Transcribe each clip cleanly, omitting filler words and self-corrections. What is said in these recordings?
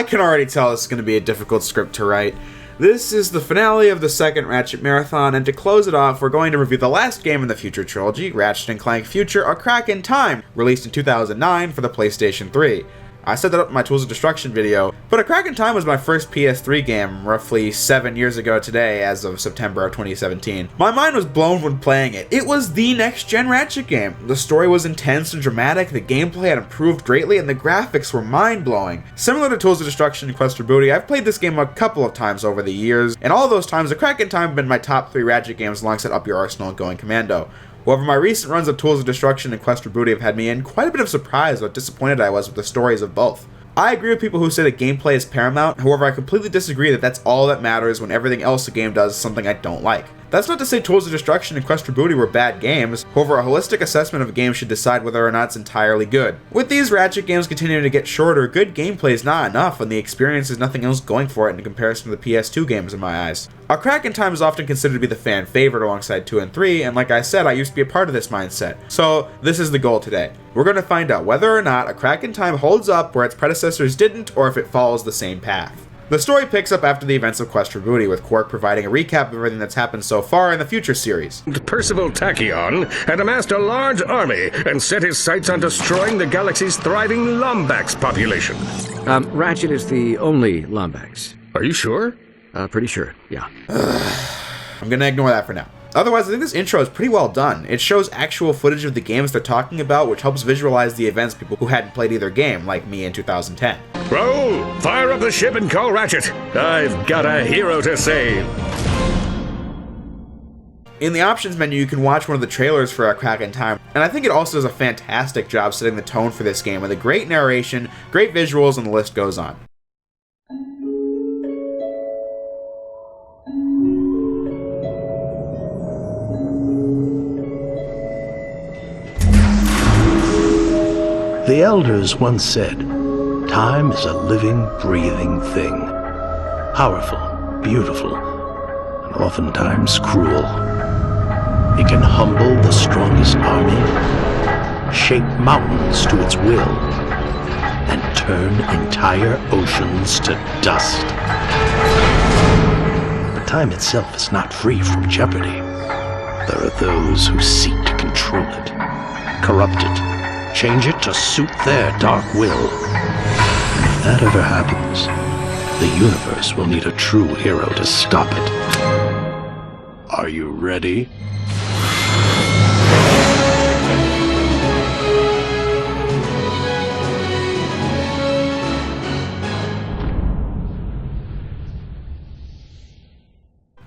can already tell this is going to be a difficult script to write. This is the finale of the Second Ratchet Marathon, and to close it off, we're going to review the last game in the Future trilogy, Ratchet and Clank Future, A Crack in Time, released in 2009 for the PlayStation 3. I set that up in my Tools of Destruction video, but A Crack in Time was my first PS3 game, roughly 7 years ago today, as of September of 2017. My mind was blown when playing it. It was the next-gen Ratchet game. The story was intense and dramatic, the gameplay had improved greatly, and the graphics were mind-blowing. Similar to Tools of Destruction and Quest for Booty, I've played this game a couple of times over the years, and all those times, A Crack in Time have been my top 3 Ratchet games alongside Up Your Arsenal and Going Commando. However, my recent runs of Tools of Destruction and Quest for Booty have had me in quite a bit of surprise how disappointed I was with the stories of both. I agree with people who say that gameplay is paramount, however I completely disagree that that's all that matters when everything else the game does is something I don't like. That's not to say Tools of Destruction and Quest for Booty were bad games, however a holistic assessment of a game should decide whether or not it's entirely good. With these Ratchet games continuing to get shorter, good gameplay is not enough when the experience has nothing else going for it in comparison to the PS2 games in my eyes. A Crack in Time is often considered to be the fan favorite alongside 2 and 3, and like I said, I used to be a part of this mindset. So this is the goal today. We're going to find out whether or not A Crack in Time holds up where its predecessors didn't, or if it follows the same path. The story picks up after the events of Quest for Booty, with Quark providing a recap of everything that's happened so far in the Future series. Percival Tachyon had amassed a large army and set his sights on destroying the galaxy's thriving Lombax population. Ratchet is the only Lombax. Are you sure? Pretty sure, yeah. I'm gonna ignore that for now. Otherwise, I think this intro is pretty well done. It shows actual footage of the games they're talking about, which helps visualize the events people who hadn't played either game, like me in 2010. Roll! Fire up the ship and call Ratchet! I've got a hero to save! In the options menu, you can watch one of the trailers for A Crack in Time, and I think it also does a fantastic job setting the tone for this game with a great narration, great visuals, and the list goes on. The elders once said, time is a living, breathing thing. Powerful, beautiful, and oftentimes cruel. It can humble the strongest army, shape mountains to its will, and turn entire oceans to dust. But time itself is not free from jeopardy. There are those who seek to control it, corrupt it, change it to suit their dark will. And if that ever happens, the universe will need a true hero to stop it. Are you ready?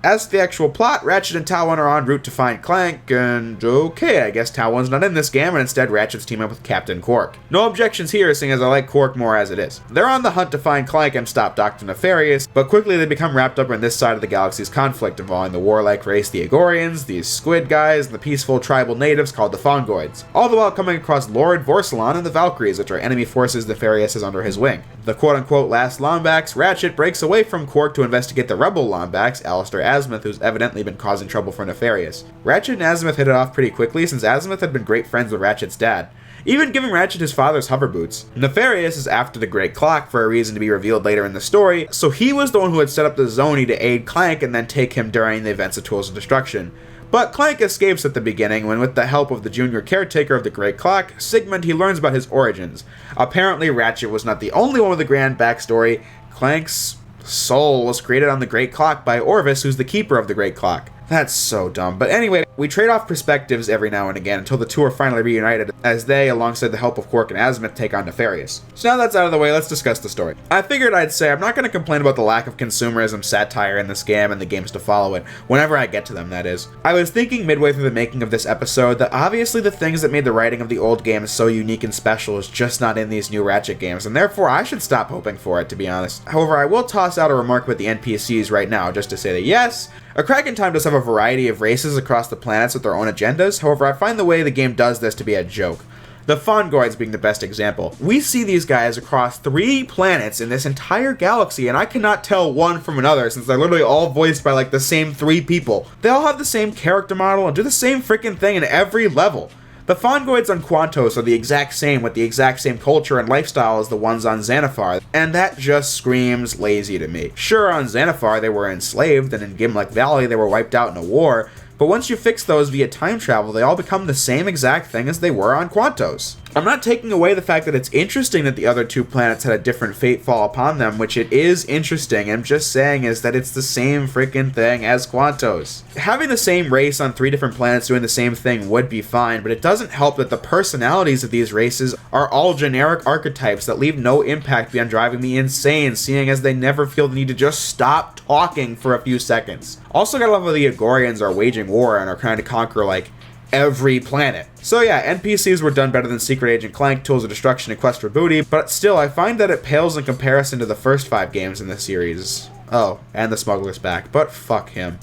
As to the actual plot, Ratchet and Talon are en route to find Clank, and okay, I guess Talon's not in this game, and instead Ratchet's team up with Captain Quark. No objections here, seeing as I like Quark more as it is. They're on the hunt to find Clank and stop Dr. Nefarious, but quickly they become wrapped up in this side of the galaxy's conflict involving the warlike race the Agorians, these squid guys, and the peaceful tribal natives called the Fongoids, all the while coming across Lord Vorsalon and the Valkyries, which are enemy forces Nefarious has under his wing. The quote-unquote last Lombax, Ratchet breaks away from Quark to investigate the rebel Lombax, Alistair Azimuth, who's evidently been causing trouble for Nefarious. Ratchet and Azimuth hit it off pretty quickly since Azimuth had been great friends with Ratchet's dad, even giving Ratchet his father's hover boots. Nefarious is after the Great Clock for a reason to be revealed later in the story, so he was the one who had set up the Zoni to aid Clank and then take him during the events of Tools of Destruction. But Clank escapes at the beginning when, with the help of the junior caretaker of the Great Clock, Sigmund, he learns about his origins. Apparently Ratchet was not the only one with a grand backstory. Clank's soul was created on the Great Clock by Orvis, who's the keeper of the Great Clock. That's so dumb. But anyway, we trade off perspectives every now and again until the two are finally reunited as they, alongside the help of Quark and Azimuth, take on Nefarious. So now that's out of the way, let's discuss the story. I figured I'd say I'm not going to complain about the lack of consumerism satire in this game and the games to follow it, whenever I get to them, that is. I was thinking midway through the making of this episode that obviously the things that made the writing of the old games so unique and special is just not in these new Ratchet games, and therefore I should stop hoping for it, to be honest. However, I will toss out a remark about the NPCs right now, just to say that yes, A Crack in Time does have a variety of races across the planets with their own agendas, however I find the way the game does this to be a joke. The Fongoids being the best example. We see these guys across 3 planets in this entire galaxy, and I cannot tell one from another since they're literally all voiced by like the same 3 people. They all have the same character model and do the same freaking thing in every level. The Fongoids on Quantos are the exact same, with the exact same culture and lifestyle as the ones on Xanathar, and that just screams lazy to me. Sure, on Xanathar they were enslaved, and in Gimlick Valley they were wiped out in a war, but once you fix those via time travel, they all become the same exact thing as they were on Quantos. I'm not taking away the fact that it's interesting that the other two planets had a different fate fall upon them, which it is interesting. I'm just saying is that it's the same freaking thing as Quantos. Having the same race on 3 different planets doing the same thing would be fine, but it doesn't help that the personalities of these races are all generic archetypes that leave no impact beyond driving me insane, seeing as they never feel the need to just stop talking for a few seconds. Also gotta love how the Agorians are waging war and are trying to conquer, like, every planet. So yeah, NPCs were done better than Secret Agent Clank, Tools of Destruction, and Quest for Booty, but still, I find that it pales in comparison to the first 5 games in the series. Oh, and the Smuggler's back, but fuck him.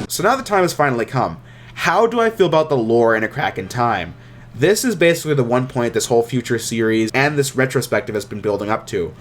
So now the time has finally come. How do I feel about the lore in A Crack in Time? This is basically the one point this whole Future series and this retrospective has been building up to.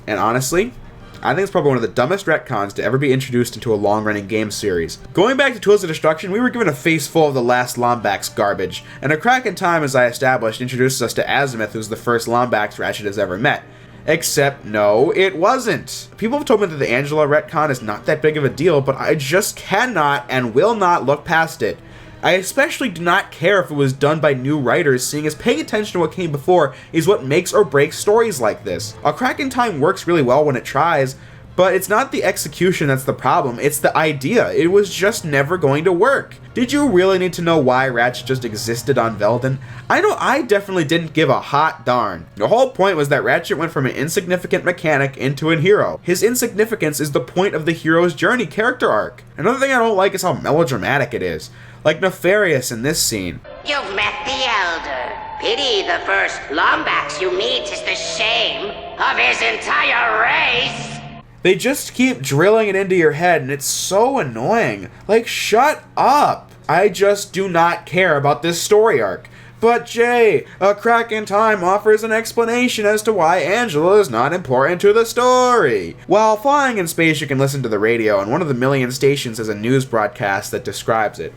And honestly, I think it's probably one of the dumbest retcons to ever be introduced into a long-running game series. Going back to Tools of Destruction, we were given a face full of the last Lombax garbage, and A Crack in Time, as I established, introduces us to Azimuth, who's the first Lombax Ratchet has ever met. Except, no, it wasn't. People have told me that the Angela retcon is not that big of a deal, but I just cannot and will not look past it. I especially do not care if it was done by new writers, seeing as paying attention to what came before is what makes or breaks stories like this. A Crack in Time works really well when it tries, but it's not the execution that's the problem, it's the idea. It was just never going to work. Did you really need to know why Ratchet just existed on Veldin? I know I definitely didn't give a hot darn. The whole point was that Ratchet went from an insignificant mechanic into a hero. His insignificance is the point of the hero's journey character arc. Another thing I don't like is how melodramatic it is. Like Nefarious in this scene. You've met the Elder. Pity the first Lombax you meet is the shame of his entire race. They just keep drilling it into your head, and it's so annoying. Like, shut up. I just do not care about this story arc. But Jay, A Crack in Time offers an explanation as to why Angela is not important to the story. While flying in space, you can listen to the radio, and one of the million stations has a news broadcast that describes it.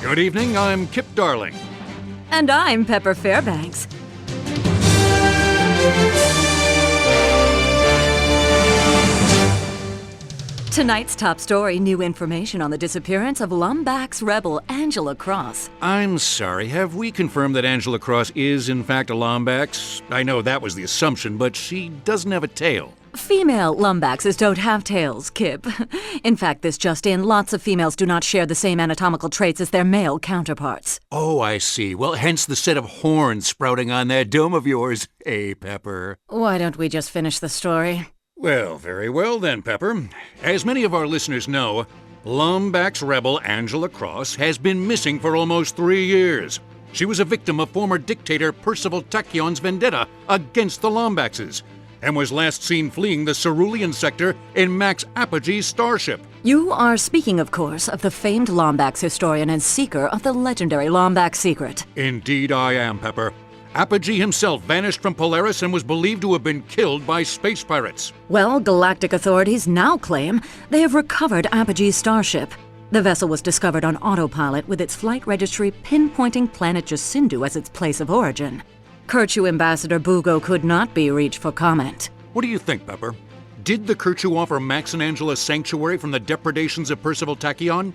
Good evening, I'm Kip Darling. And I'm Pepper Fairbanks. Tonight's top story, new information on the disappearance of Lombax rebel Angela Cross. I'm sorry, have we confirmed that Angela Cross is in fact a Lombax? I know that was the assumption, but she doesn't have a tail. Female Lombaxes don't have tails, Kip. In fact, this just in, lots of females do not share the same anatomical traits as their male counterparts. Oh, I see. Well, hence the set of horns sprouting on that dome of yours. Hey, Pepper. Why don't we just finish the story? Well, very well then, Pepper. As many of our listeners know, Lombax rebel Angela Cross has been missing for almost 3 years. She was a victim of former dictator Percival Tachyon's vendetta against the Lombaxes, and was last seen fleeing the Cerulean sector in Max Apogee's starship. You are speaking, of course, of the famed Lombax historian and seeker of the legendary Lombax secret. Indeed I am, Pepper. Apogee himself vanished from Polaris and was believed to have been killed by space pirates. Well, galactic authorities now claim they have recovered Apogee's starship. The vessel was discovered on autopilot with its flight registry pinpointing planet Jacindu as its place of origin. Kerchu Ambassador Bugo could not be reached for comment. What do you think, Pepper? Did the Kerchu offer Max and Angela sanctuary from the depredations of Percival Tachyon?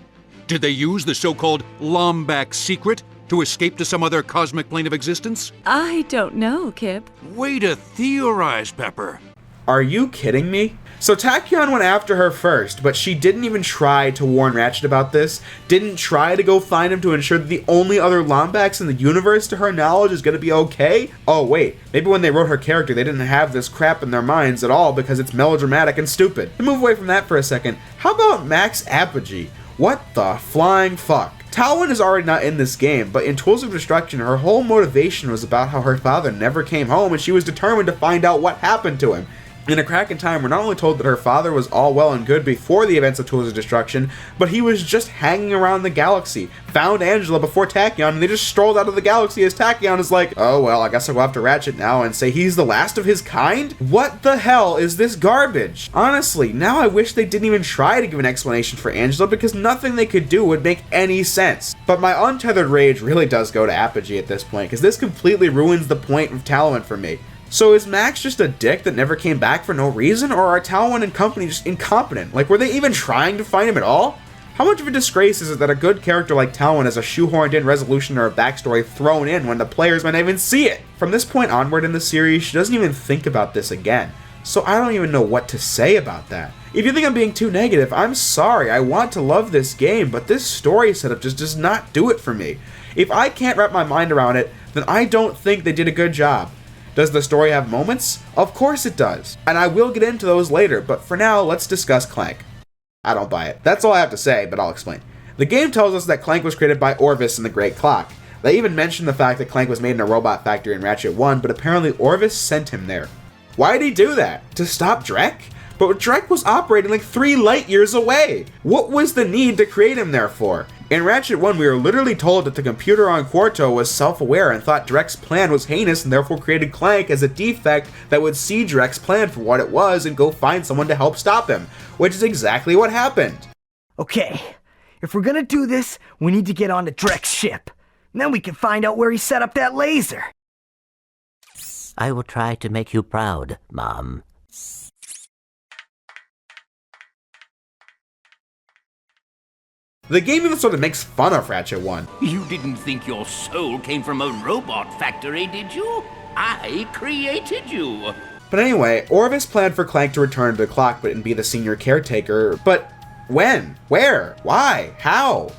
Did they use the so-called Lombax secret to escape to some other cosmic plane of existence? I don't know, Kip. Way to theorize, Pepper. Are you kidding me? So Tachyon went after her first, but she didn't even try to warn Ratchet about this, didn't try to go find him to ensure that the only other Lombax in the universe to her knowledge is gonna be okay? Oh wait, maybe when they wrote her character they didn't have this crap in their minds at all because it's melodramatic and stupid. To move away from that for a second, how about Max Apogee? What the flying fuck? Talwyn is already not in this game, but in Tools of Destruction, her whole motivation was about how her father never came home and she was determined to find out what happened to him. In A Crack in Time, we're not only told that her father was all well and good before the events of Tools of Destruction, but he was just hanging around the galaxy, found Angela before Tachyon, and they just strolled out of the galaxy as Tachyon is like, oh well, I guess I'll go after Ratchet now and say he's the last of his kind? What the hell is this garbage? Honestly, now I wish they didn't even try to give an explanation for Angela, because nothing they could do would make any sense. But my untethered rage really does go to Apogee at this point, because this completely ruins the point of Talon for me. So is Max just a dick that never came back for no reason, or are Talon and company just incompetent? Like, were they even trying to find him at all? How much of a disgrace is it that a good character like Talon has a shoehorned in resolution or a backstory thrown in when the players might not even see it? From this point onward in the series, she doesn't even think about this again. So I don't even know what to say about that. If you think I'm being too negative, I'm sorry. I want to love this game, but this story setup just does not do it for me. If I can't wrap my mind around it, then I don't think they did a good job. Does the story have moments? Of course it does, and I will get into those later, but for now, let's discuss Clank. I don't buy it. That's all I have to say, but I'll explain. The game tells us that Clank was created by Orvis and the Great Clock. They even mention the fact that Clank was made in a robot factory in Ratchet 1, but apparently Orvis sent him there. Why did he do that? To stop Drek? But Drek was operating like 3 light years away. What was the need to create him there for? In Ratchet 1, we were literally told that the computer on Quarto was self-aware and thought Drek's plan was heinous and therefore created Clank as a defect that would see Drek's plan for what it was and go find someone to help stop him, which is exactly what happened. Okay, if we're gonna do this, we need to get onto Drek's ship. And then we can find out where he set up that laser. I will try to make you proud, Mom. The game even sort of makes fun of Ratchet 1. You didn't think your soul came from a robot factory, did you? I created you. But anyway, Orvis planned for Clank to return to the clock and be the senior caretaker, but when? Where? Why? How?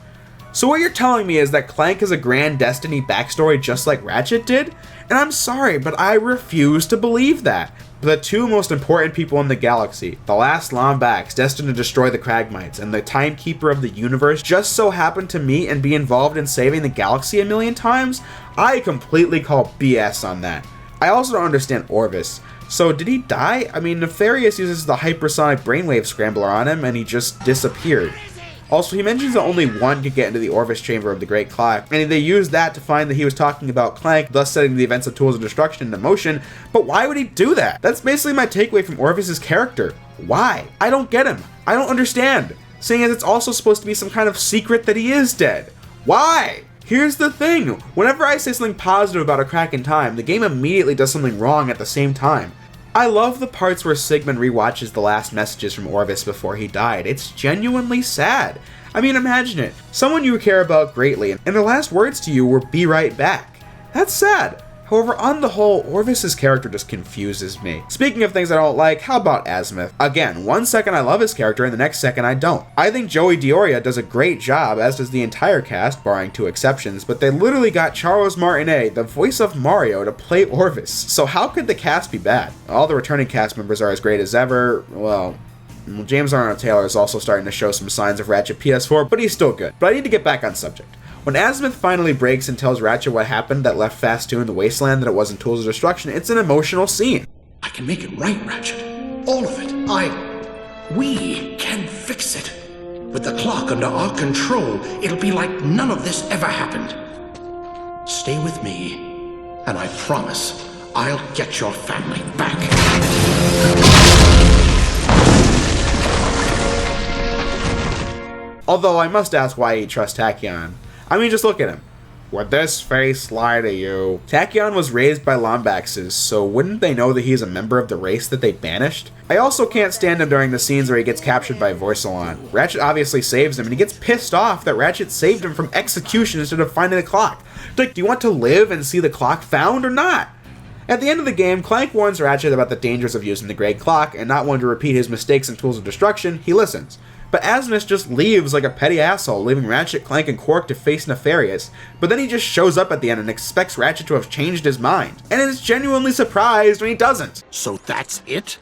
So what you're telling me is that Clank has a grand Destiny backstory just like Ratchet did? And I'm sorry, but I refuse to believe that. The 2 most important people in the galaxy, the last Lombax destined to destroy the Kragmites, and the Timekeeper of the universe just so happened to meet and be involved in saving the galaxy a million times? I completely call BS on that. I also don't understand Orvis. So did he die? I mean, Nefarious uses the hypersonic brainwave scrambler on him and he just disappeared. Also, he mentions that only one could get into the Orvis chamber of the Great Clock, and they used that to find that he was talking about Clank, thus setting the events of Tools of Destruction into motion, but why would he do that? That's basically my takeaway from Orvis's character. Why? I don't get him. I don't understand. Seeing as it's also supposed to be some kind of secret that he is dead. Why? Here's the thing. Whenever I say something positive about A Crack in Time, the game immediately does something wrong at the same time. I love the parts where Sigmund rewatches the last messages from Orvis before he died. It's genuinely sad. I mean, imagine it. Someone you care about greatly, and their last words to you were, "Be right back." That's sad. However, on the whole, Orvis's character just confuses me. Speaking of things I don't like, how about Azimuth? Again, one second I love his character and the next second I don't. I think Joey Dioria does a great job, as does the entire cast, barring 2 exceptions, but they literally got Charles Martinet, the voice of Mario, to play Orvis. So how could the cast be bad? All the returning cast members are as great as ever. Well, James Arnold Taylor is also starting to show some signs of Ratchet PS4, but he's still good. But I need to get back on subject. When Azimuth finally breaks and tells Ratchet what happened that left Fast 2 in the wasteland, that it wasn't Tools of Destruction, it's an emotional scene. I can make it right, Ratchet. All of it. We can fix it. With the clock under our control, it'll be like none of this ever happened. Stay with me, and I promise I'll get your family back. Although I must ask why he trusts Tachyon. I mean, just look at him. Would this face lie to you? Tachyon was raised by Lombaxes, so wouldn't they know that he's a member of the race that they banished? I also can't stand him during the scenes where he gets captured by Voicelon. Ratchet obviously saves him, and he gets pissed off that Ratchet saved him from execution instead of finding the clock. Like, do you want to live and see the clock found or not? At the end of the game, Clank warns Ratchet about the dangers of using the Great Clock, and not wanting to repeat his mistakes in Tools of Destruction, he listens. But Azimuth just leaves like a petty asshole, leaving Ratchet, Clank, and Quark to face Nefarious. But then he just shows up at the end and expects Ratchet to have changed his mind, and is genuinely surprised when he doesn't. So that's it?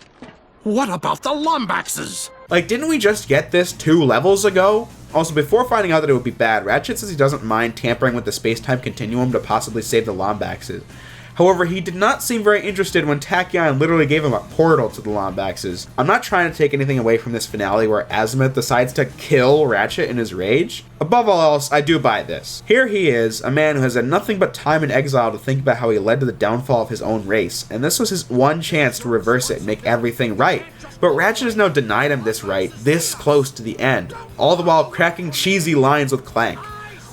What about the Lombaxes? Like, didn't we just get this 2 levels ago? Also, before finding out that it would be bad, Ratchet says he doesn't mind tampering with the space-time continuum to possibly save the Lombaxes. However, he did not seem very interested when Tachyon literally gave him a portal to the Lombaxes. I'm not trying to take anything away from this finale where Azimuth decides to kill Ratchet in his rage. Above all else, I do buy this. Here he is, a man who has had nothing but time in exile to think about how he led to the downfall of his own race, and this was his one chance to reverse it and make everything right. But Ratchet has now denied him this right, this close to the end, all the while cracking cheesy lines with Clank.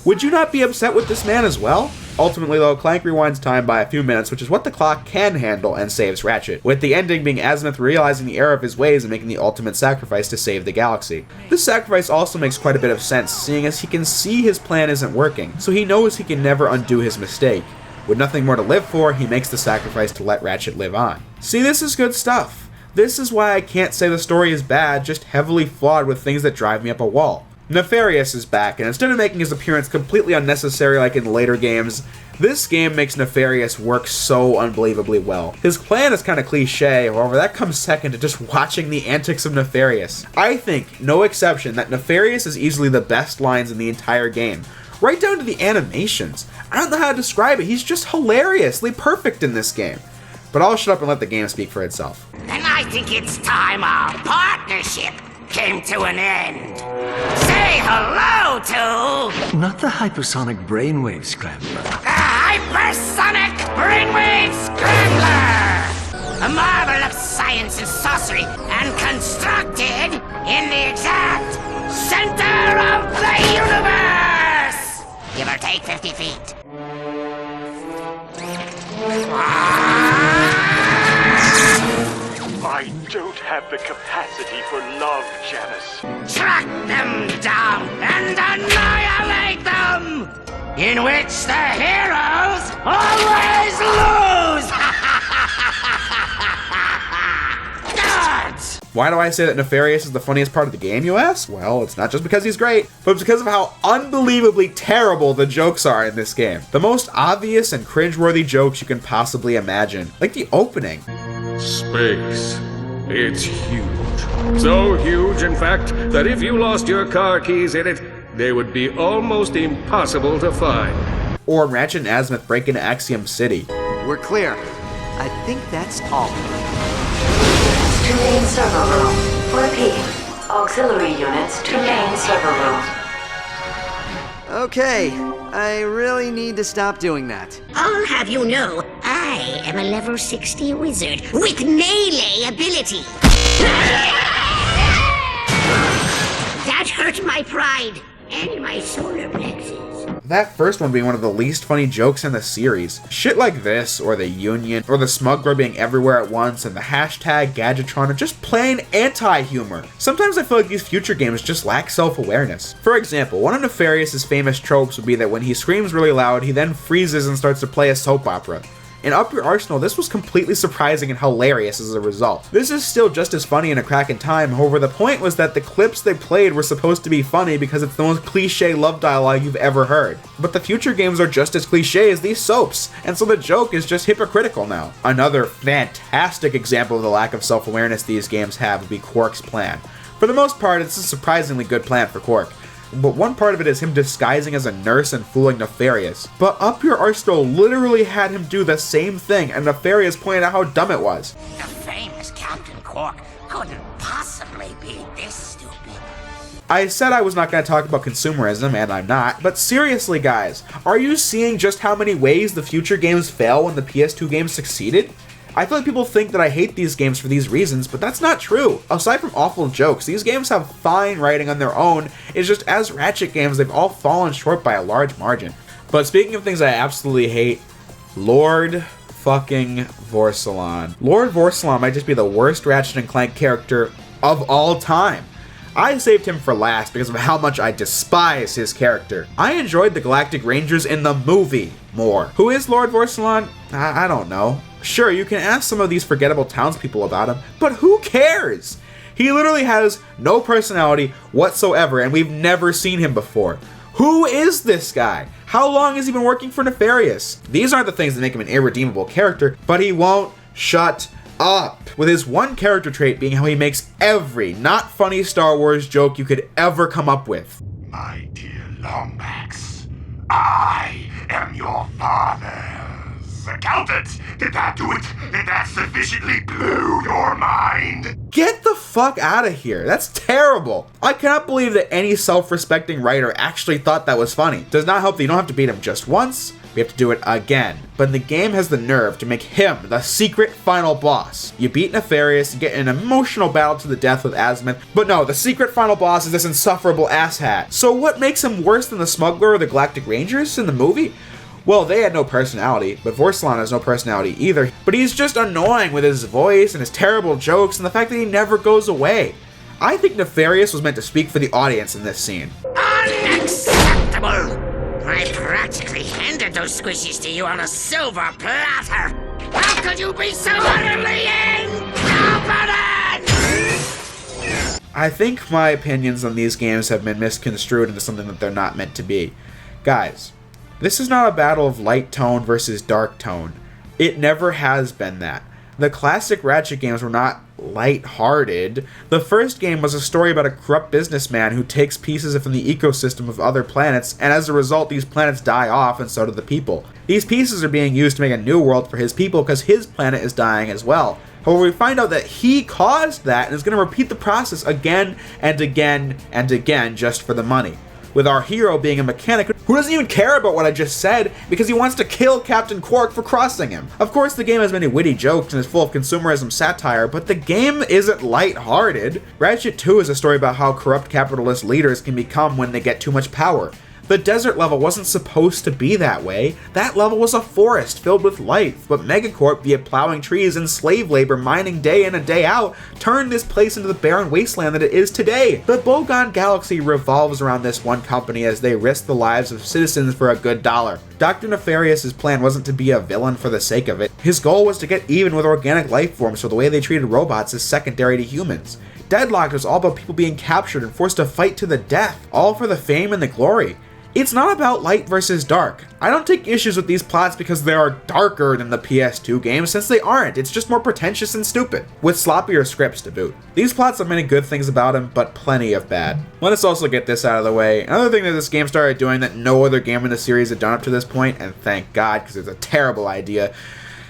Would you not be upset with this man as well? Ultimately though, Clank rewinds time by a few minutes, which is what the clock can handle, and saves Ratchet, with the ending being Azimuth realizing the error of his ways and making the ultimate sacrifice to save the galaxy. This sacrifice also makes quite a bit of sense, seeing as he can see his plan isn't working, so he knows he can never undo his mistake. With nothing more to live for, he makes the sacrifice to let Ratchet live on. See, this is good stuff. This is why I can't say the story is bad, just heavily flawed with things that drive me up a wall. Nefarious is back, and instead of making his appearance completely unnecessary like in later games, this game makes Nefarious work so unbelievably well. His plan is kind of cliche, however that comes second to just watching the antics of Nefarious. I think, no exception, that Nefarious is easily the best lines in the entire game, right down to the animations. I don't know how to describe it, he's just hilariously perfect in this game. But I'll shut up and let the game speak for itself. And I think it's time our partnership came to an end. Say hello to... Not the hypersonic brainwave scrambler. the Hypersonic Brainwave Scrambler! A marvel of science and sorcery, and constructed in the exact center of the universe! Give or take 50 feet. I don't have the capacity for love, Janice. Track them down and annihilate them! In which the heroes always lose! Gods! Why do I say that Nefarious is the funniest part of the game, you ask? Well, it's not just because he's great, but it's because of how unbelievably terrible the jokes are in this game. The most obvious and cringeworthy jokes you can possibly imagine, like the opening. Space. It's huge. So huge, in fact, that if you lost your car keys in it, they would be almost impossible to find. Or Ratchet and Azimuth break into Axiom City. We're clear. I think that's all. To main server room. Repeat. Auxiliary units to main server room. Okay, I really need to stop doing that. I'll have you know, I am a level 60 wizard with melee ability. That hurt my pride and my solar plexus. That first one being one of the least funny jokes in the series. Shit like this, or the Union, or the smuggler being everywhere at once, and the hashtag Gadgetron are just plain anti-humor. Sometimes I feel like these future games just lack self-awareness. For example, one of Nefarious's famous tropes would be that when he screams really loud, he then freezes and starts to play a soap opera. In Up Your Arsenal, this was completely surprising and hilarious as a result. This is still just as funny in A Crack in Time, however the point was that the clips they played were supposed to be funny because it's the most cliche love dialogue you've ever heard. But the future games are just as cliche as these soaps, and so the joke is just hypocritical now. Another fantastic example of the lack of self-awareness these games have would be Quark's plan. For the most part, it's a surprisingly good plan for Quark. But one part of it is him disguising as a nurse and fooling Nefarious. But Up Your Arsenal literally had him do the same thing, and Nefarious pointed out how dumb it was. The famous Captain Quark couldn't possibly be this stupid. I said I was not going to talk about consumerism, and I'm not, but seriously guys, are you seeing just how many ways the future games fail when the PS2 games succeeded? I feel like people think that I hate these games for these reasons, but that's not true. Aside from awful jokes, these games have fine writing on their own. It's just as Ratchet games, they've all fallen short by a large margin. But speaking of things I absolutely hate, Lord fucking Vorsalon. Lord Vorsalon might just be the worst Ratchet and Clank character of all time. I saved him for last because of how much I despise his character. I enjoyed the Galactic Rangers in the movie more. Who is Lord Vorsalon? I don't know. Sure, you can ask some of these forgettable townspeople about him, but who cares? He literally has no personality whatsoever, and we've never seen him before. Who is this guy? How long has he been working for Nefarious? These aren't the things that make him an irredeemable character, but he won't shut up. With his one character trait being how he makes every not funny Star Wars joke you could ever come up with. My dear Lombax, I am your fathers. Accountant, did that do it? Did that sufficiently blow your mind? Get the fuck out of here. That's terrible. I cannot believe that any self-respecting writer actually thought that was funny. Does not help that you don't have to beat him just once. We have to do it again. But the game has the nerve to make him the secret final boss. You beat Nefarious, you get in an emotional battle to the death with Azimuth, but no, the secret final boss is this insufferable asshat. So what makes him worse than the Smuggler or the Galactic Rangers in the movie? Well, they had no personality, but Vorsalon has no personality either. But he's just annoying with his voice and his terrible jokes and the fact that he never goes away. I think Nefarious was meant to speak for the audience in this scene. Unacceptable! I practically handed those squishies to you on a silver platter! How could you be so utterly incompetent? I think my opinions on these games have been misconstrued into something that they're not meant to be. Guys, this is not a battle of light tone versus dark tone. It never has been that. The classic Ratchet games were not light-hearted. The first game was a story about a corrupt businessman who takes pieces from the ecosystem of other planets, and as a result, these planets die off, and so do the people. These pieces are being used to make a new world for his people because his planet is dying as well. However, we find out that he caused that and is going to repeat the process again and again and again just for the money. With our hero being a mechanic who doesn't even care about what I just said because he wants to kill Captain Quark for crossing him. Of course, the game has many witty jokes and is full of consumerism satire, but the game isn't light-hearted. Ratchet 2 is a story about how corrupt capitalist leaders can become when they get too much power. The desert level wasn't supposed to be that way. That level was a forest filled with life, but Megacorp, via plowing trees and slave labor mining day in and day out, turned this place into the barren wasteland that it is today. The Bogon Galaxy revolves around this one company as they risk the lives of citizens for a good dollar. Dr. Nefarious' plan wasn't to be a villain for the sake of it. His goal was to get even with organic life forms, so the way they treated robots is secondary to humans. Deadlocked was all about people being captured and forced to fight to the death, all for the fame and the glory. It's not about light versus dark. I don't take issues with these plots because they are darker than the PS2 games, since they aren't. It's just more pretentious and stupid, with sloppier scripts to boot. These plots have many good things about them, but plenty of bad. Let us also get this out of the way. Another thing that this game started doing that no other game in the series had done up to this point, and thank God, because it's a terrible idea,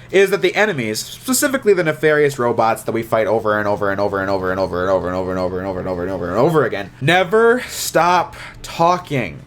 is that the enemies, specifically the nefarious robots that we fight over and over and over and over and over and over and over and over and over and over and over and over again, never stop talking.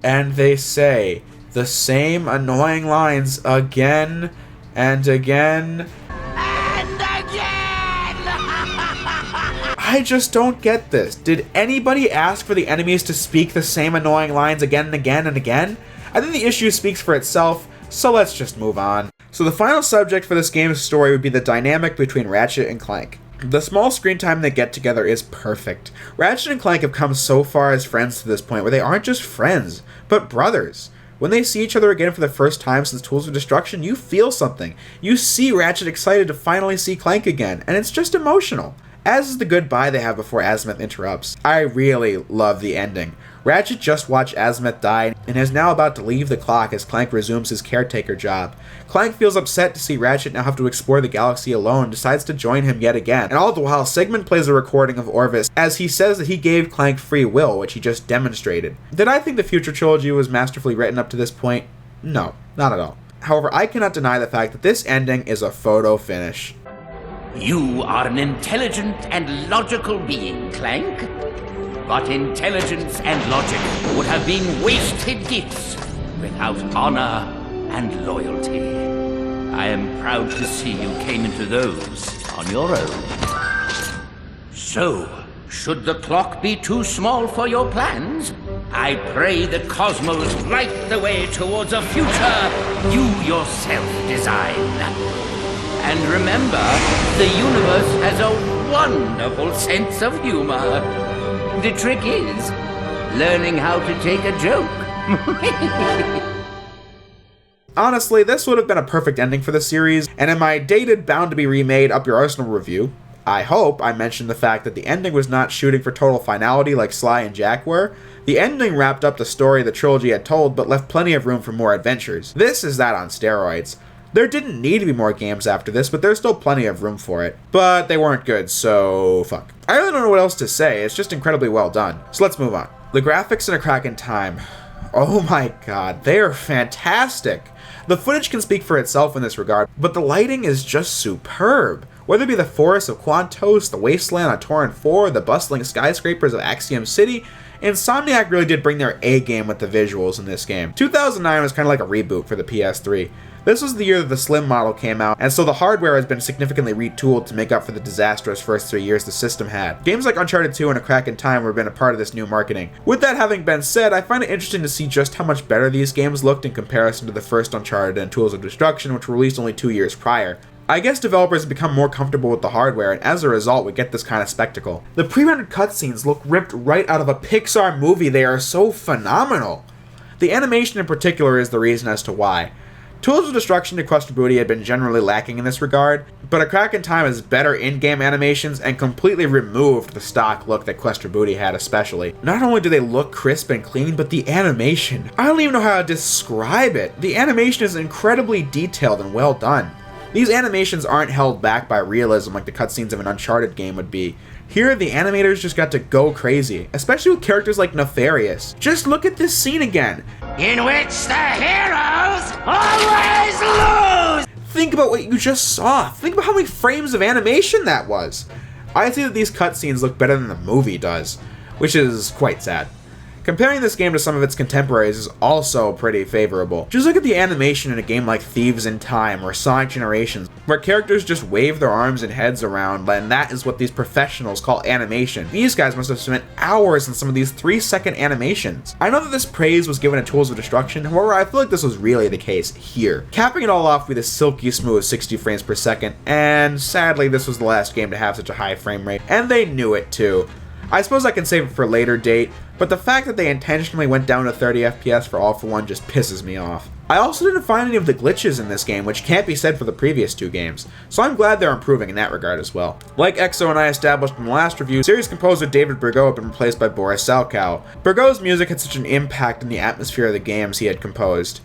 And they say the same annoying lines again and again. And again! I just don't get this. Did anybody ask for the enemies to speak the same annoying lines again and again and again? I think the issue speaks for itself, so let's just move on. So the final subject for this game's story would be the dynamic between Ratchet and Clank. The small screen time they get together is perfect. Ratchet and Clank have come so far as friends to this point where they aren't just friends, but brothers. When they see each other again for the first time since Tools of Destruction, you feel something. You see Ratchet excited to finally see Clank again, and it's just emotional. As is the goodbye they have before Azimuth interrupts. I really love the ending. Ratchet just watched Azimuth die and is now about to leave the clock as Clank resumes his caretaker job. Clank feels upset to see Ratchet now have to explore the galaxy alone and decides to join him yet again. And all the while, Sigmund plays a recording of Orvis as he says that he gave Clank free will, which he just demonstrated. Did I think the Future trilogy was masterfully written up to this point? No, not at all. However, I cannot deny the fact that this ending is a photo finish. You are an intelligent and logical being, Clank. But intelligence and logic would have been wasted gifts. without honor and loyalty. I am proud to see you came into those on your own. So, should the clock be too small for your plans, I pray the cosmos light the way towards a future you yourself design. And remember, the universe has a wonderful sense of humor. The trick is learning how to take a joke. Honestly, this would have been a perfect ending for the series, and in my dated Bound to be Remade Up Your Arsenal review, I hope I mentioned the fact that the ending was not shooting for total finality like Sly and Jack were. The ending wrapped up the story the trilogy had told, but left plenty of room for more adventures. This is that on steroids. There didn't need to be more games after this, but there's still plenty of room for it. But they weren't good, so fuck. I really don't know what else to say, it's just incredibly well done. So let's move on. The graphics in A Crack in Time. Oh my god, they are fantastic. The footage can speak for itself in this regard, but the lighting is just superb. Whether it be the forests of Quantos, the wasteland on Torrent 4, the bustling skyscrapers of Axiom City, Insomniac really did bring their A game with the visuals in this game. 2009 was kind of like a reboot for the PS3. This was the year that the Slim model came out, and so the hardware has been significantly retooled to make up for the disastrous first 3 years the system had. Games like Uncharted 2 and A Crack in Time have been a part of this new marketing. With that having been said, I find it interesting to see just how much better these games looked in comparison to the first Uncharted and Tools of Destruction, which were released only 2 years prior. I guess developers have become more comfortable with the hardware, and as a result, we get this kind of spectacle. The pre-rendered cutscenes look ripped right out of a Pixar movie. They are so phenomenal. The animation in particular is the reason as to why. Tools of Destruction and Quest for Booty had been generally lacking in this regard, but A Crack in Time has better in-game animations and completely removed the stock look that Quest for Booty had especially. Not only do they look crisp and clean, but the animation. I don't even know how to describe it. The animation is incredibly detailed and well done. These animations aren't held back by realism like the cutscenes of an Uncharted game would be. Here, the animators just got to go crazy, especially with characters like Nefarious. Just look at this scene again. In which the heroes always lose! Think about what you just saw. Think about how many frames of animation that was. I'd say that these cutscenes look better than the movie does, which is quite sad. Comparing this game to some of its contemporaries is also pretty favorable. Just look at the animation in a game like Thieves in Time or Sonic Generations, where characters just wave their arms and heads around, and that is what these professionals call animation. These guys must have spent hours in some of these 3-second animations. I know that this praise was given to Tools of Destruction, however I feel like this was really the case here. Capping it all off with a silky smooth 60 frames per second, and sadly this was the last game to have such a high frame rate, and they knew it too. I suppose I can save it for a later date, but the fact that they intentionally went down to 30 FPS for All for One just pisses me off. I also didn't find any of the glitches in this game, which can't be said for the previous 2 games, so I'm glad they're improving in that regard as well. Like Exo and I established in the last review, series composer David Bergot had been replaced by Boris Salkow. Bergot's music had such an impact on the atmosphere of the games he had composed.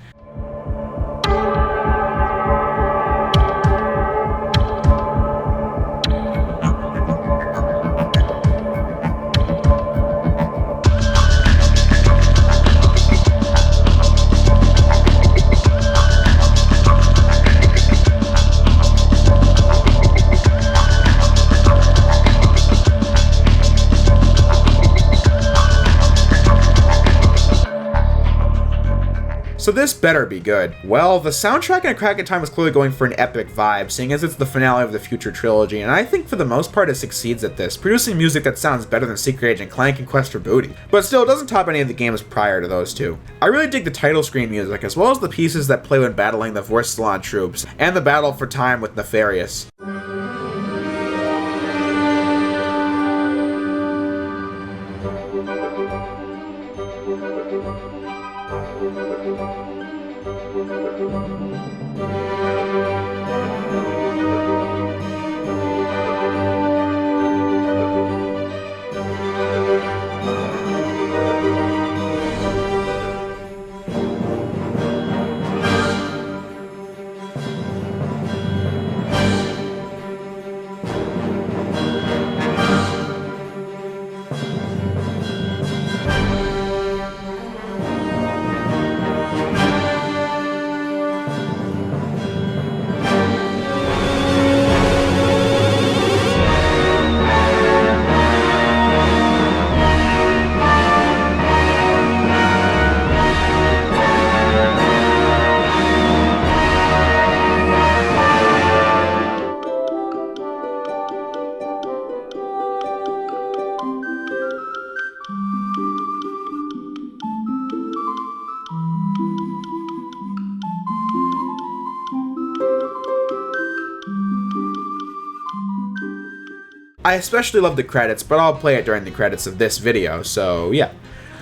So this better be good. Well, the soundtrack in A Crack in Time is clearly going for an epic vibe, seeing as it's the finale of the Future trilogy, and I think for the most part it succeeds at this, producing music that sounds better than Second Ratchet Clank and Quest for Booty. But still, it doesn't top any of the games prior to those two. I really dig the title screen music, as well as the pieces that play when battling the Vorsalon troops, and the battle for time with Nefarious. I especially love the credits, but I'll play it during the credits of this video, so yeah.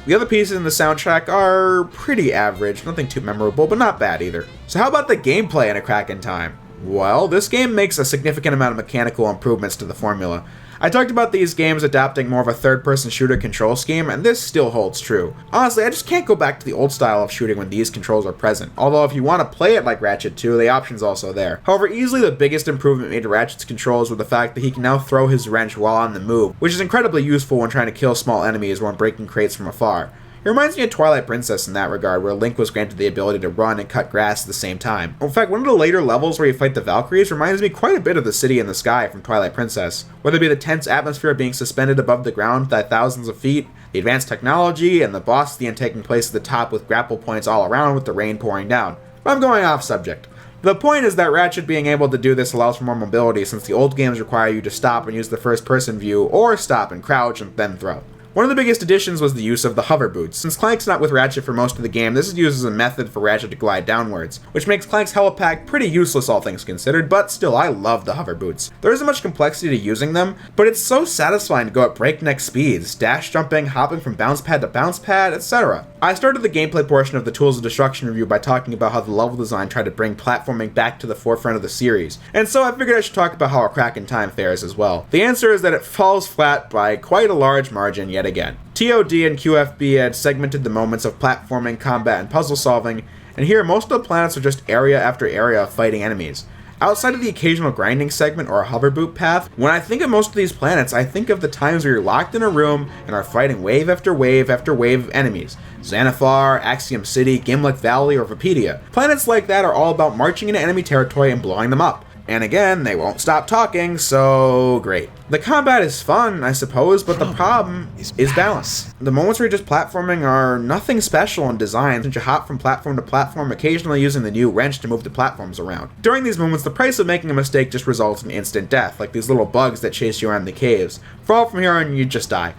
The other pieces in the soundtrack are pretty average, nothing too memorable, but not bad either. So how about the gameplay in A Crack in Time? Well, this game makes a significant amount of mechanical improvements to the formula. I talked about these games adopting more of a third-person shooter control scheme, and this still holds true. Honestly, I just can't go back to the old style of shooting when these controls are present, although if you want to play it like Ratchet 2, the option's also there. However, easily the biggest improvement made to Ratchet's controls was the fact that he can now throw his wrench while on the move, which is incredibly useful when trying to kill small enemies or when breaking crates from afar. It reminds me of Twilight Princess in that regard, where Link was granted the ability to run and cut grass at the same time. In fact, one of the later levels where you fight the Valkyries reminds me quite a bit of the City in the Sky from Twilight Princess. Whether it be the tense atmosphere of being suspended above the ground by thousands of feet, the advanced technology, and the boss at the end taking place at the top with grapple points all around with the rain pouring down. But I'm going off subject. The point is that Ratchet being able to do this allows for more mobility, since the old games require you to stop and use the first person view, or stop and crouch and then throw. One of the biggest additions was the use of the hover boots. Since Clank's not with Ratchet for most of the game, this is used as a method for Ratchet to glide downwards, which makes Clank's helipack pretty useless all things considered, but still I love the hover boots. There isn't much complexity to using them, but it's so satisfying to go at breakneck speeds, dash jumping, hopping from bounce pad to bounce pad, etc. I started the gameplay portion of the Tools of Destruction review by talking about how the level design tried to bring platforming back to the forefront of the series, and so I figured I should talk about how A Crack in Time fares as well. The answer is that it falls flat by quite a large margin yet again. TOD and QFB had segmented the moments of platforming, combat, and puzzle solving, and here most of the planets are just area after area of fighting enemies. Outside of the occasional grinding segment or a hoverboot path, when I think of most of these planets, I think of the times where you're locked in a room and are fighting wave after wave after wave of enemies. Xanathar, Axiom City, Gimlick Valley, or Vapedia. Planets like that are all about marching into enemy territory and blowing them up. And again, they won't stop talking, so great. The combat is fun, I suppose, but the problem is balance. The moments where you're just platforming are nothing special in design, since you hop from platform to platform, occasionally using the new wrench to move the platforms around. During these moments, the price of making a mistake just results in instant death, like these little bugs that chase you around the caves. Fall from here on, you just die.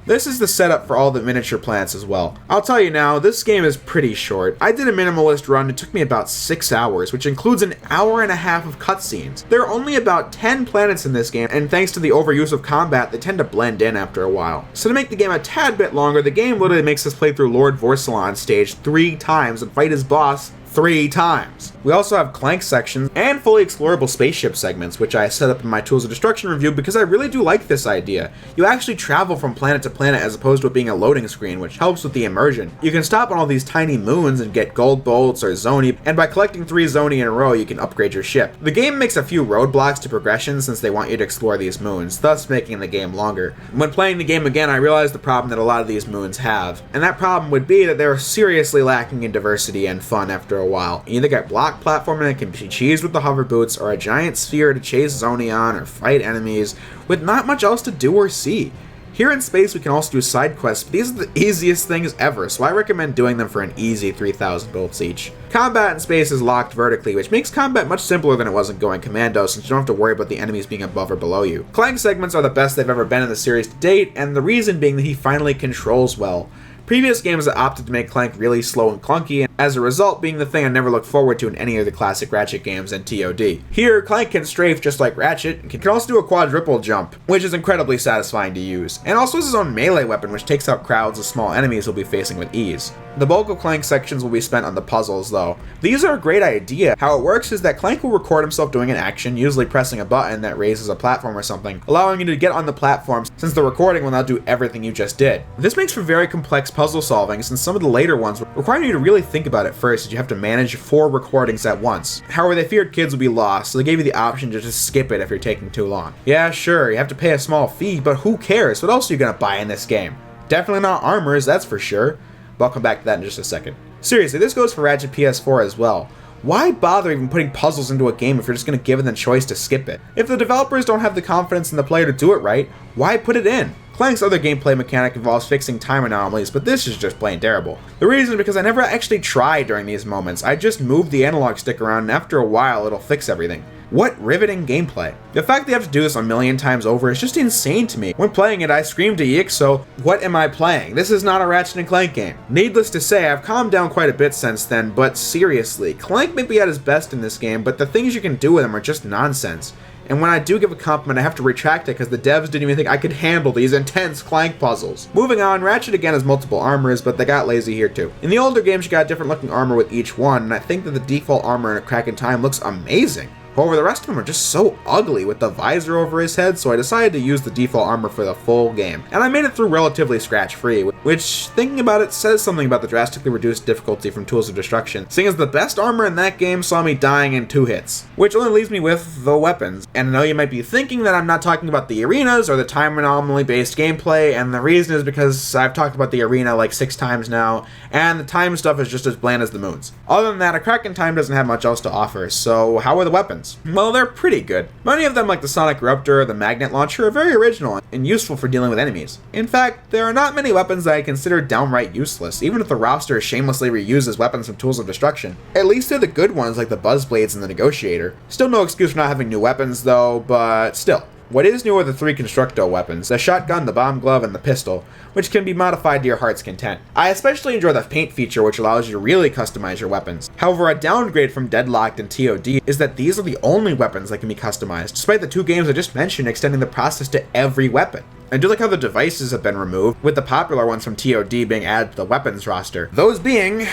This is the setup for all the miniature planets as well. I'll tell you now, this game is pretty short. I did a minimalist run, it took me about 6 hours, which includes an hour and a half of cutscenes. There are only about 10 planets in this game, and thanks to the overuse of combat, they tend to blend in after a while. So to make the game a tad bit longer, the game literally makes us play through Lord Vorsalon stage 3 times and fight his boss 3 times. We also have Clank sections and fully explorable spaceship segments, which I set up in my Tools of Destruction review because I really do like this idea. You actually travel from planet to planet as opposed to it being a loading screen, which helps with the immersion. You can stop on all these tiny moons and get gold bolts or Zoni, and by collecting 3 Zoni in a row, you can upgrade your ship. The game makes a few roadblocks to progression since they want you to explore these moons, thus making the game longer. When playing the game again, I realized the problem that a lot of these moons have, and that problem would be that they're seriously lacking in diversity and fun after a while. You either get block platforming that can be cheesed with the hover boots, or a giant sphere to chase Zoni on or fight enemies, with not much else to do or see. Here in space we can also do side quests, but these are the easiest things ever, so I recommend doing them for an easy 3,000 bolts each. Combat in space is locked vertically, which makes combat much simpler than it was in Going Commando, since you don't have to worry about the enemies being above or below you. Clank segments are the best they've ever been in the series to date, and the reason being that he finally controls well. Previous games have opted to make Clank really slow and clunky, and as a result being the thing I never looked forward to in any of the classic Ratchet games and TOD. Here, Clank can strafe just like Ratchet, and can also do a quadruple jump, which is incredibly satisfying to use, and also has his own melee weapon which takes out crowds of small enemies he'll be facing with ease. The bulk of Clank sections will be spent on the puzzles though. These are a great idea. How it works is that Clank will record himself doing an action, usually pressing a button that raises a platform or something, allowing you to get on the platform since the recording will now do everything you just did. This makes for very complex puzzle solving, since some of the later ones require you to really think about it first, as you have to manage 4 recordings at once. However, they feared kids would be lost, so they gave you the option to just skip it if you're taking too long. Yeah, sure, you have to pay a small fee, but who cares? What else are you gonna buy in this game? Definitely not armors, that's for sure. But I'll come back to that in just a second. Seriously, this goes for Ratchet PS4 as well. Why bother even putting puzzles into a game if you're just going to give them the choice to skip it? If the developers don't have the confidence in the player to do it right, why put it in? Clank's other gameplay mechanic involves fixing time anomalies, but this is just plain terrible. The reason is because I never actually tried during these moments. I just moved the analog stick around, and after a while it'll fix everything. What riveting gameplay. The fact that you have to do this a million times over is just insane to me. When playing it, I screamed to Yik, so what am I playing? This is not a Ratchet and Clank game. Needless to say, I've calmed down quite a bit since then, but seriously, Clank may be at his best in this game, but the things you can do with him are just nonsense. And when I do give a compliment, I have to retract it because the devs didn't even think I could handle these intense Clank puzzles. Moving on, Ratchet again has multiple armors, but they got lazy here too. In the older games, you got different looking armor with each one, and I think that the default armor in A Crack in Time looks amazing. However, the rest of them are just so ugly with the visor over his head, so I decided to use the default armor for the full game. And I made it through relatively scratch-free, which, thinking about it, says something about the drastically reduced difficulty from Tools of Destruction, seeing as the best armor in that game saw me dying in 2 hits. Which only leaves me with the weapons. And I know you might be thinking that I'm not talking about the arenas or the time anomaly-based gameplay, and the reason is because I've talked about the arena like 6 times now, and the time stuff is just as bland as the moons. Other than that, A Crack in Time doesn't have much else to offer, so how are the weapons? Well, they're pretty good. Many of them, like the Sonic Eruptor or the Magnet Launcher, are very original and useful for dealing with enemies. In fact, there are not many weapons that I consider downright useless, even if the roster shamelessly reuses weapons from Tools of Destruction. At least they're the good ones like the Buzzblades and the Negotiator. Still no excuse for not having new weapons though, but still. What is new are the 3 Constructo weapons, the shotgun, the bomb glove, and the pistol, which can be modified to your heart's content. I especially enjoy the paint feature, which allows you to really customize your weapons. However, a downgrade from Deadlocked and TOD is that these are the only weapons that can be customized, despite the 2 games I just mentioned extending the process to every weapon. I do like how the devices have been removed, with the popular ones from TOD being added to the weapons roster. Those being...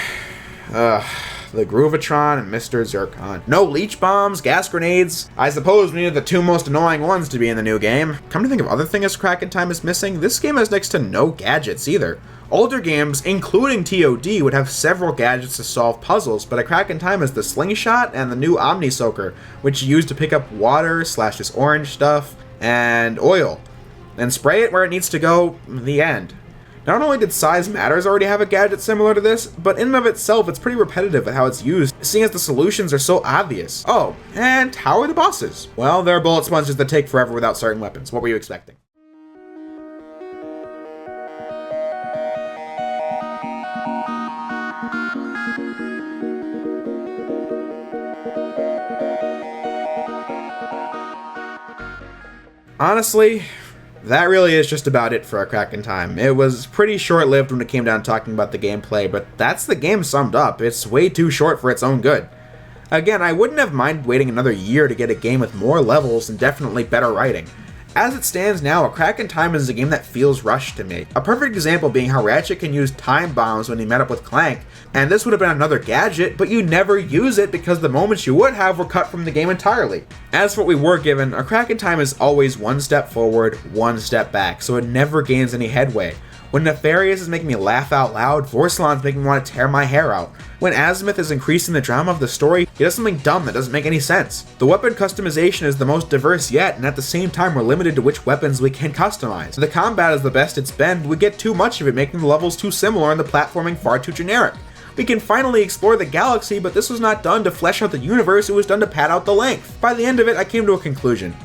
the Groovatron and Mr. Zircon. No leech bombs, gas grenades. I suppose we needed the 2 most annoying ones to be in the new game. Come to think of other things Crack in Time is missing, this game has next to no gadgets either. Older games, including TOD, would have several gadgets to solve puzzles, but A Crack in Time is the Slingshot and the new Omni Soaker, which you use to pick up water / this orange stuff and oil. And spray it where it needs to go, the end. Not only did Size Matters already have a gadget similar to this, but in and of itself it's pretty repetitive at how it's used, seeing as the solutions are so obvious. Oh, and how are the bosses? Well, there are bullet sponges that take forever without certain weapons. What were you expecting? Honestly, that really is just about it for A Crack in Time. It was pretty short-lived when it came down to talking about the gameplay, but that's the game summed up. It's way too short for its own good. Again, I wouldn't have minded waiting another year to get a game with more levels and definitely better writing. As it stands now, A Crack in Time is a game that feels rushed to me. A perfect example being how Ratchet can use time bombs when he met up with Clank, and this would have been another gadget, but you never use it because the moments you would have were cut from the game entirely. As for what we were given, A Crack in Time is always 1 step forward, 1 step back, so it never gains any headway. When Nefarious is making me laugh out loud, Vorsalon's making me want to tear my hair out. When Azimuth is increasing the drama of the story, he does something dumb that doesn't make any sense. The weapon customization is the most diverse yet, and at the same time we're limited to which weapons we can customize. The combat is the best it's been, we get too much of it, making the levels too similar and the platforming far too generic. We can finally explore the galaxy, but this was not done to flesh out the universe, it was done to pad out the length. By the end of it, I came to a conclusion.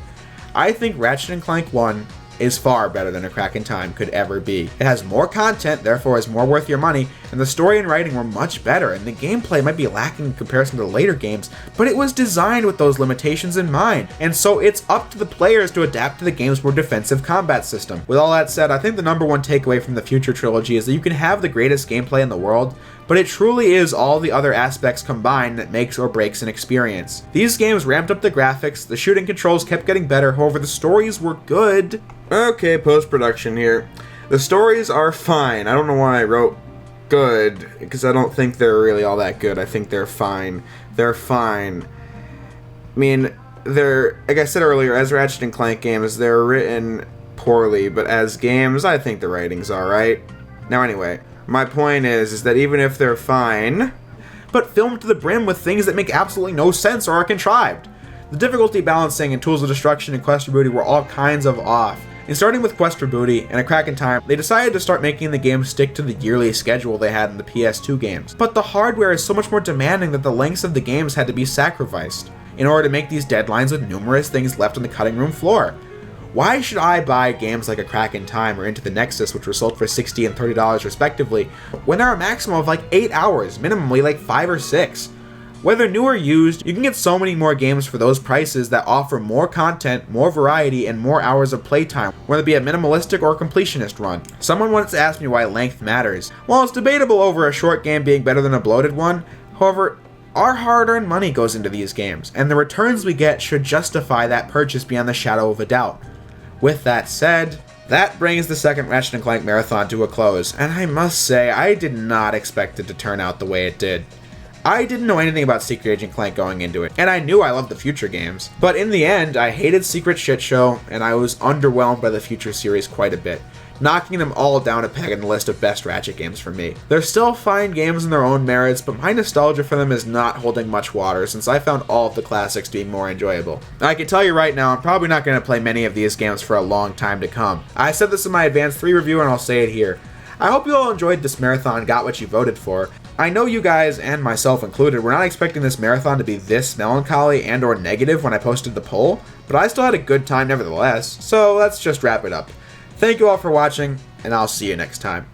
I think Ratchet and Clank 1 is far better than A Crack in Time could ever be. It has more content, therefore is more worth your money, and the story and writing were much better, and the gameplay might be lacking in comparison to the later games, but it was designed with those limitations in mind, and so it's up to the players to adapt to the game's more defensive combat system. With all that said, I think the number one takeaway from the Future trilogy is that you can have the greatest gameplay in the world, but it truly is all the other aspects combined that makes or breaks an experience. These games ramped up the graphics, the shooting controls kept getting better, however the stories were good. Okay, post-production here. The stories are fine. I don't know why I wrote good, because I don't think they're really all that good. I think they're fine. They're fine. I mean, they're, like I said earlier, as Ratchet and Clank games, they're written poorly, but as games, I think the writing's alright. Now anyway, my point is that even if they're fine, but filmed to the brim with things that make absolutely no sense or are contrived. The difficulty balancing in Tools of Destruction and Quest for Booty were all kinds of off. And starting with Quest for Booty and A Crack in Time, they decided to start making the game stick to the yearly schedule they had in the PS2 games. But the hardware is so much more demanding that the lengths of the games had to be sacrificed in order to make these deadlines with numerous things left on the cutting room floor. Why should I buy games like A Crack in Time or Into the Nexus, which were sold for $60 and $30 respectively, when there are a maximum of like 8 hours, minimally like 5 or 6? Whether new or used, you can get so many more games for those prices that offer more content, more variety, and more hours of playtime, whether it be a minimalistic or completionist run. Someone once asked me why length matters. Well, it's debatable over a short game being better than a bloated one. However, Our hard-earned money goes into these games, and the returns we get should justify that purchase beyond the shadow of a doubt. With that said, that brings the second Ratchet and Clank Marathon to a close, and I must say, I did not expect it to turn out the way it did. I didn't know anything about Secret Agent Clank going into it, and I knew I loved the Future games. But in the end, I hated Secret Shit Show, and I was underwhelmed by the Future series quite a bit, knocking them all down a peg in the list of best Ratchet games for me. They're still fine games in their own merits, but my nostalgia for them is not holding much water since I found all of the classics to be more enjoyable. I can tell you right now, I'm probably not going to play many of these games for a long time to come. I said this in my Advanced 3 review and I'll say it here. I hope you all enjoyed this marathon and got what you voted for. I know you guys, and myself included, were not expecting this marathon to be this melancholy and or negative when I posted the poll, but I still had a good time nevertheless, so let's just wrap it up. Thank you all for watching, and I'll see you next time.